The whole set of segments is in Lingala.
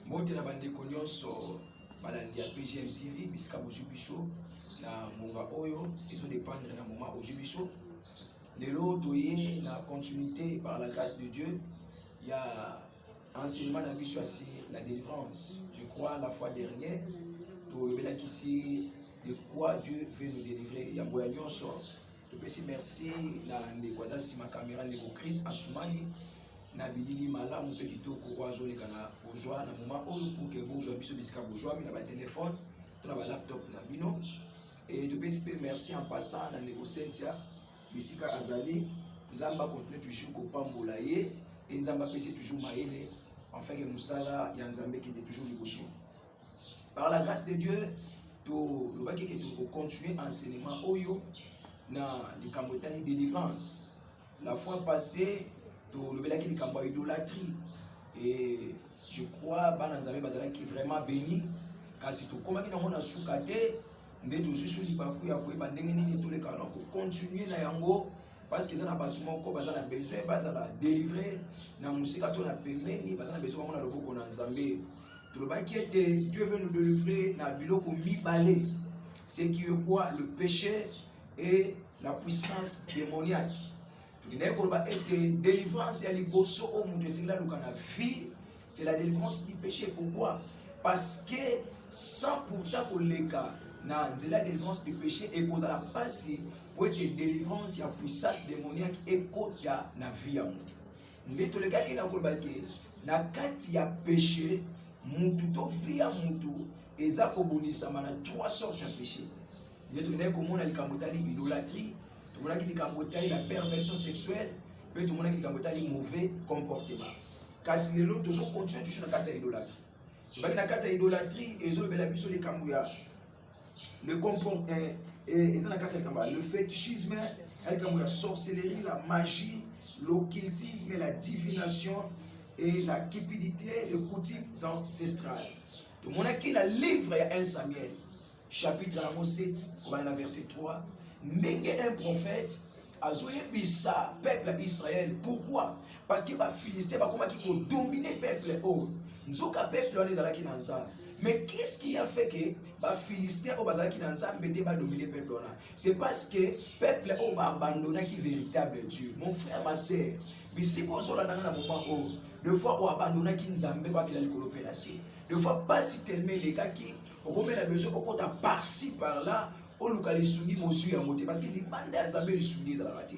Mote na bande nyonso balandi ya PGM TV bisika bojubiso na monga oyo ils ont dépendre na moment ojubiso lelo toye na continuité par la grâce de Dieu. Il y a enseignement na biso sur la délivrance. Je crois la fois dernière to bela kisi de quoi Dieu veut nous délivrer. Ya boya nyonso to pesi merci na ndekwaza si ma caméra ndeko Chris Asumani na bilili malamu pe kitoko kwa zoleka na ozwa na moment oyo pour que vous jouiez biso bisika bozwa na ba téléphone to na ba laptop na bino et to pesi merci en passant na ndeko Cynthia bisika azali nzamba continue toujours ko pambola ye et nzamba pesi toujours maele enfin que musala ya nzambe qui est toujours liboso par la grâce de Dieu to le baki que to continuer enseignement oyo na likambotani délivrance. La fois passée to le belaki likambo idolâtrie et je crois bana nzambe bazala qui vraiment béni kasi to komaki na mona sukate nde to juste libaku ya ko bandenge nini to le kala ko continuer na yango parce que ça na bâtiment ko bazala besoin bazala délivrer na musika to na pembeni bazala besoin mona loboko na nzambe to le baki était Dieu veut nous délivrer na biloko mibale ce qui est quoi le péché et la puissance démoniaque. Délivrance et liboso au monde c'est là la vie, c'est la délivrance du péché. Pourquoi? Parce que sans pourtant que les cas na la délivrance du péché et cause à la passé pour être délivrance et la puissance démoniaque et côté na vie. Mais tous les gars qui n'ont pas na kati ya péché mutu to vie à mutu et ça kobonisa mana trois sortes de péché. Il y a tout le monde comme on a l'idolâtrie. Tout le monde qui a la perversion sexuelle, puis tout le monde qui a le mauvais comportement. Car si les autres toujours continuent toujours dans la idolâtrie. Tu vois que dans la idolâtrie, ils ont les cambouillards. Le fétichisme, la sorcellerie, la magie, l'occultisme, la divination et la cupidité, le coutume ancestral. Tout le monde qui a livre à 1 Samuel, chapitre 7, on va dans verset 3. N'est un prophète a joué ça peuple d'Israël. Pourquoi? Parce que les Philistins ont dominé le peuple. Nzoka peuple les alaki nanza. Mais qu'est-ce qui a fait que les Philistins ont dominé le peuple? C'est parce que le peuple a abandonné qui véritable Dieu. Mon frère, ma soeur, mais si vous avez un moment où deux fois on a abandonné qui nous a mis deux fois pas si tellement les gars qui ont besoin de par-ci par-là. Parce que les bandes d'Azabé les soumis à la raté.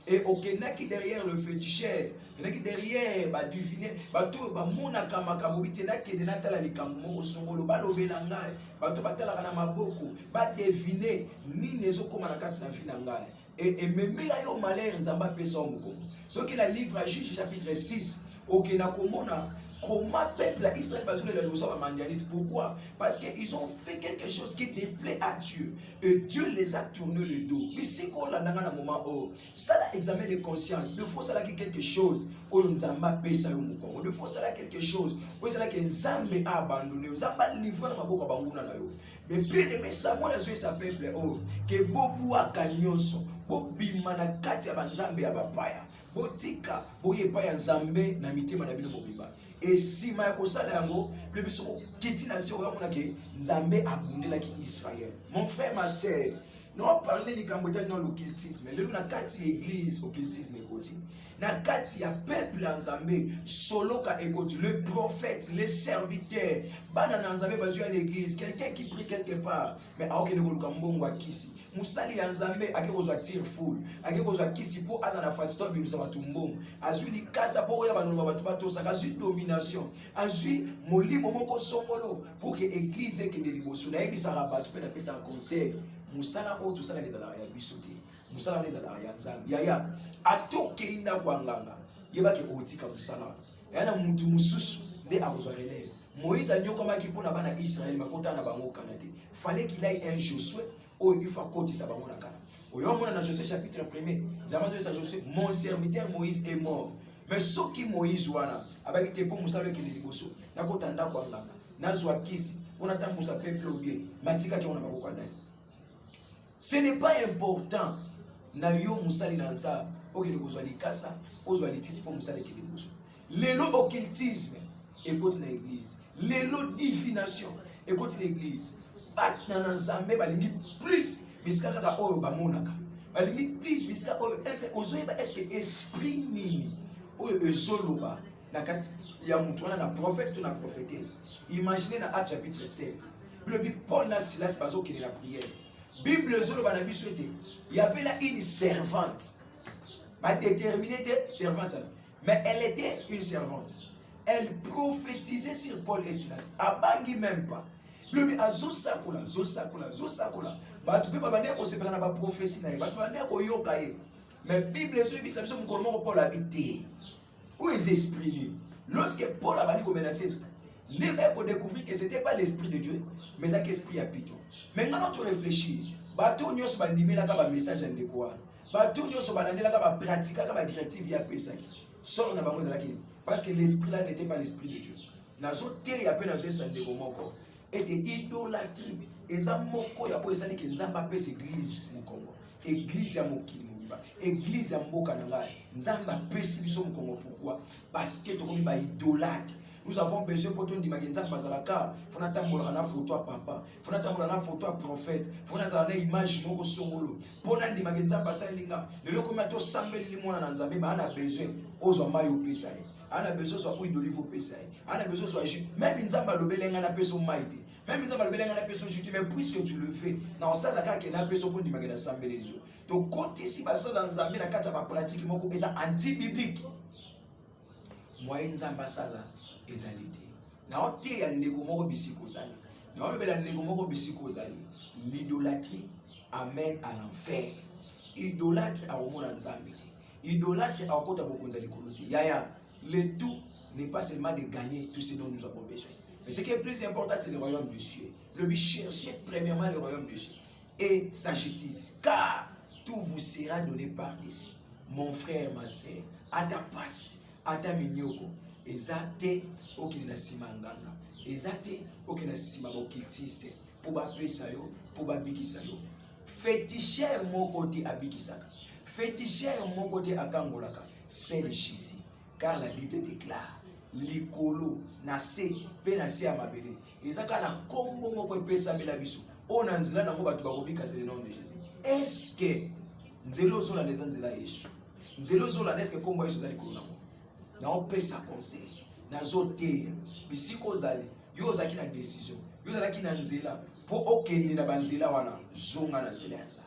Et aucun qui derrière le féticheur, qui derrière va diviner, bateau va monaka makabobité na qui de natala les camots songolo balobelanga, bateau batala na maboko, va deviner ni nezo comme la carte na finanga. Et même là yo malheur nzamba pesa omoko. Ce qui la livre à Juge chapitre 6, aucun na komona. Comment peuple Israël va jouer le dossier mondialiste? Pourquoi? Parce qu'ils ont fait quelque chose qui déplaît à Dieu. Et Dieu les a tourné le dos. Mais si on a un moment où ça a examen de conscience, il faut savoir quelque chose où nous avons payé il faut savoir quelque chose où c'est là que Nzambe a abandonné. Nous avons livré dans ma bouche à Bangouna. Mais bien aimé, ça, moi, je sa peuple, que Bobu a Kanyonso, Bobi Manakati a Nzambe a Bapaya, Botika, Boye Paya Nzambe, Namite Manabino Bobiba. Et si ma kosala yango le biso kiti nation ya monake nzambe abundela ki Israël. Mon frère, ma sœur, nous parlons de Kambodja dans l'occultisme. Le na kati église occultisme ekoti. Na kati ya peuple nzambe solo ka ekoti le prophète, les serviteurs, bana nzambe bazu à l'église, quelqu'un qui prie quelque part, mais a okene ko mbongo akisi. Musali ya nzambe akekozwa tire full, akekozwa kisi po azana fastor bimisa batumbongo. Azui likasa po ya banu batu batosaka azui domination. Azui molimo moko songolo pour que église ke de liboso na ebisa rabatu pe na pesa conseil. Musala o tusala les ala ya bisote. Musala les ala ya nzambe. Yaya atoke ina kwa nganga. Yebake otika musala. Yana mutu mususu nde akozwa relève. Moïse a dit comment qu'il pona bana Israël makota na bango kanate. Fallait qu'il aille un Josué ou il faut côté ça bango na kana. Oyomona na Josué chapitre 1er. Zamazo sa Josué mon serviteur Moïse est mort. Mais ce qui Moïse wana abaki te po musala ki liboso. Nakota nda kwa nganga. Nazwa kisi. On attend pour sa peuple bien. Matika ki on a bango kana. Ce n'est pas important na yo musali na nza okele kozwa likasa ozwa lititi po musali ki liboso. Lelo occultisme et côté dans l'église. L'élo divination. Écoute l'église. Batna nzambe balingi plus bisika kaka oyo bamonaka. Balingi plus bisika oyo ozoyeba est-ce que esprit nini oyo ezoloba na kati ya mutu wana na prophète to na prophétesse. Imaginez na Actes chapitre 16. Le Paul na Silas bazokende na prière. Bible ezoloba na biso ete il y avait là une servante. Pas déterminée servante, mais elle était une servante. Elle prophétisait sur Paul et Silas. Abangi même pas. Le azosakula, zosakula, zosakula. Batu pe babande ko sepela na ba prophétie na ye. Batu bande ko yoka ye. Mais Bible zo bi sabiso mukolmo Paul habité. Où les esprits? Lorsque Paul a ko menacer ça, il a découvert que c'était pas l'esprit de Dieu, mais un esprit habité. Maintenant tu réfléchis. Batu nyos bandimi na ka ba message ndeko. Batu nyos bandandi na ka ba pratique ka ba directive ya pesaki. Sort na bango za lakini. Parce que l'esprit là n'était pas l'esprit de Dieu. Nazo teri appelle na Jésus ndeko moko. Était idolâtrie. Eza moko ya boyesani ke nzamba pesa église mukongo. Église ya mokili mobiba. Église ya mboka na ngai. Nzamba pesa biso mukongo pourquoi? Parce que tokomi ba idolâtre. Nous avons besoin pour tout ndima nzamba bazalaka. Fona tambola na photo à papa. Fona tambola na photo à prophète. Fona za na image moko songolo. Pona ndima nzamba salinga. Lelo komi to sambeli limona na nzambe ba ana besoin ozo mayo pesa. Ana besoin soit huile d'olive pesa. Ana besoin soit jus. Même nzamba lobelenga na peso maite. Même nzamba lobelenga na peso jus. Mais puisque tu le fais, na osala ka ke na peso pour ndima ngena sambeli ndo. To koti si baso na nzambe na kata ba pratique moko eza anti-biblique. Moyen nzamba sala ezalite. Na ote ya ndeko moko bisiko zali. Na olobela ndeko moko bisiko zali. L'idolâtrie amène à l'enfer. Idolâtre a omona nzambe. Idolâtre a okota bokonza likolo te. Yaya, le tout n'est pas seulement de gagner tout ce dont nous avons besoin. Mais ce qui est plus important, c'est le royaume de Dieu. Le but chercher premièrement le royaume de Dieu et sa justice. Car tout vous sera donné par ici. Mon frère, ma sœur, à ta passe, à ta mignoko. Ezate okina simanganga. Ezate okina simabokiltiste. Pour ba pesa yo, pour ba bikisa yo. Féticheur mon côté abikisaka. Féticheur mon côté akangolaka. C'est le Jésus. Car la Bible déclare likolo nase pe nase amabele. Ezaka na kombo moko pesa mela biso. Ona nzela na ngo batu bakobika c'est le nom de Jésus. Est-ce que nzelo zola nzela Yesu? Nzelo zola est-ce que kombo Yesu zali kolona ngo? Na opesa conseil. Na zote bisiko zali yo zaki na décision. Yo zaki na nzela po okende na banzela wana zonga na nzela yanza.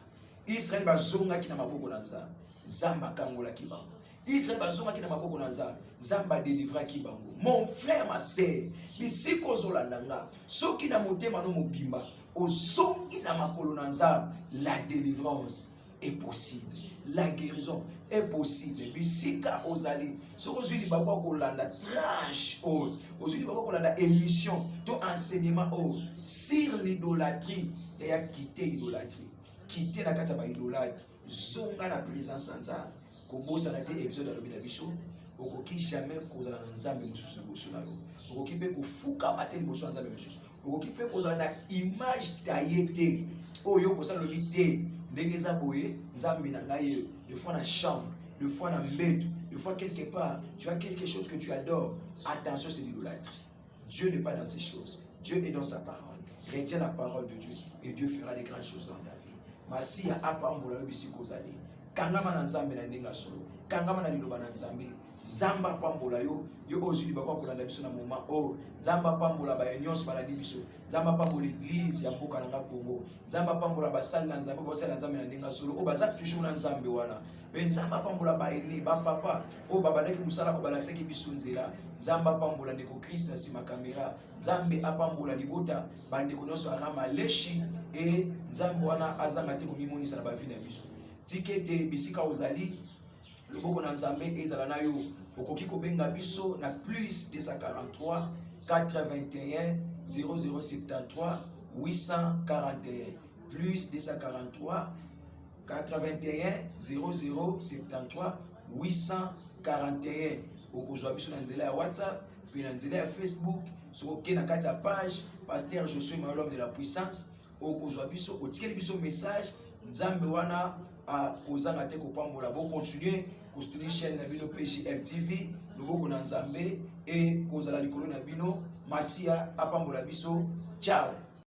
Israël bazonga ki na maboko na nzamba. Zamba kangola ki bango. Israël bazonga ki na maboko na nzamba. Zamba délivra ki bango. Mon frère, ma sœur, bisiko zolandanga. Soki na motema no mobimba, ozongi na makolo na nzamba, la délivrance est possible. La guérison est possible. Bisika ozali, soko zuli bakwa kolanda tranche o, ozuli bakwa kolanda émission, to enseignement o sur l'idolâtrie et à quitter l'idolâtrie. Quitter la kata ba idolâtre, zonga la présence en ça. Kobosa na te exode alobi na biso, okoki jamais kozala na nzambe mususu liboso na yo. Okoki pe kofukama te liboso na nzambe mususu. Okoki pe kozala na image taillée te. Oyo kosala lobi te. Ndenge eza boye, nzambe na ngai de fois na chambre, de fois na mbeto, de fois quelque part, tu as quelque chose que tu adores. Attention, c'est l'idolâtrie. Dieu n'est pas dans ces choses. Dieu est dans sa parole. Retiens la parole de Dieu et Dieu fera des grandes choses dans ta vie. Masi ya apambola yo bisiko zali. Kangama na nzambe na ndenga solo. Kangama na liloba na nzambe. Nzamba pambola yo ozuli bakwa kolanda biso na moment o. Nzamba pambola ba nyonso balandi biso. Nzamba pambola l'église ya mboka na Congo. Nzamba pambola basali na nzambe bosala nzambe na ndenga solo. O bazak toujours na nzambe wana. Mais nzamba pambola ba ene ba papa o babandaki musala ko balakisaki biso nzela. Nzamba pambola ndeko Christ na sima kamera. Nzambe apambola libota bandeko nyonso arama leshi et nzambe wana azanga te komimonisa na bavina biso. Tikete bisika ozali loboko na nzambe ezala na yo okoki kobenga biso na plus 243 421 0073 841 plus 243 421 0073 841 okozwa biso na nzela ya WhatsApp puis na nzela ya Facebook soki na kati ya page Pasteur Josué l'homme de la puissance okozwa biso otikeli biso message nzambe wana a kozanga te kopambola bo continuer postuli chaîne na bino PJM TV loboko na nzambe et kozala likolo na bino masia apambola biso ciao.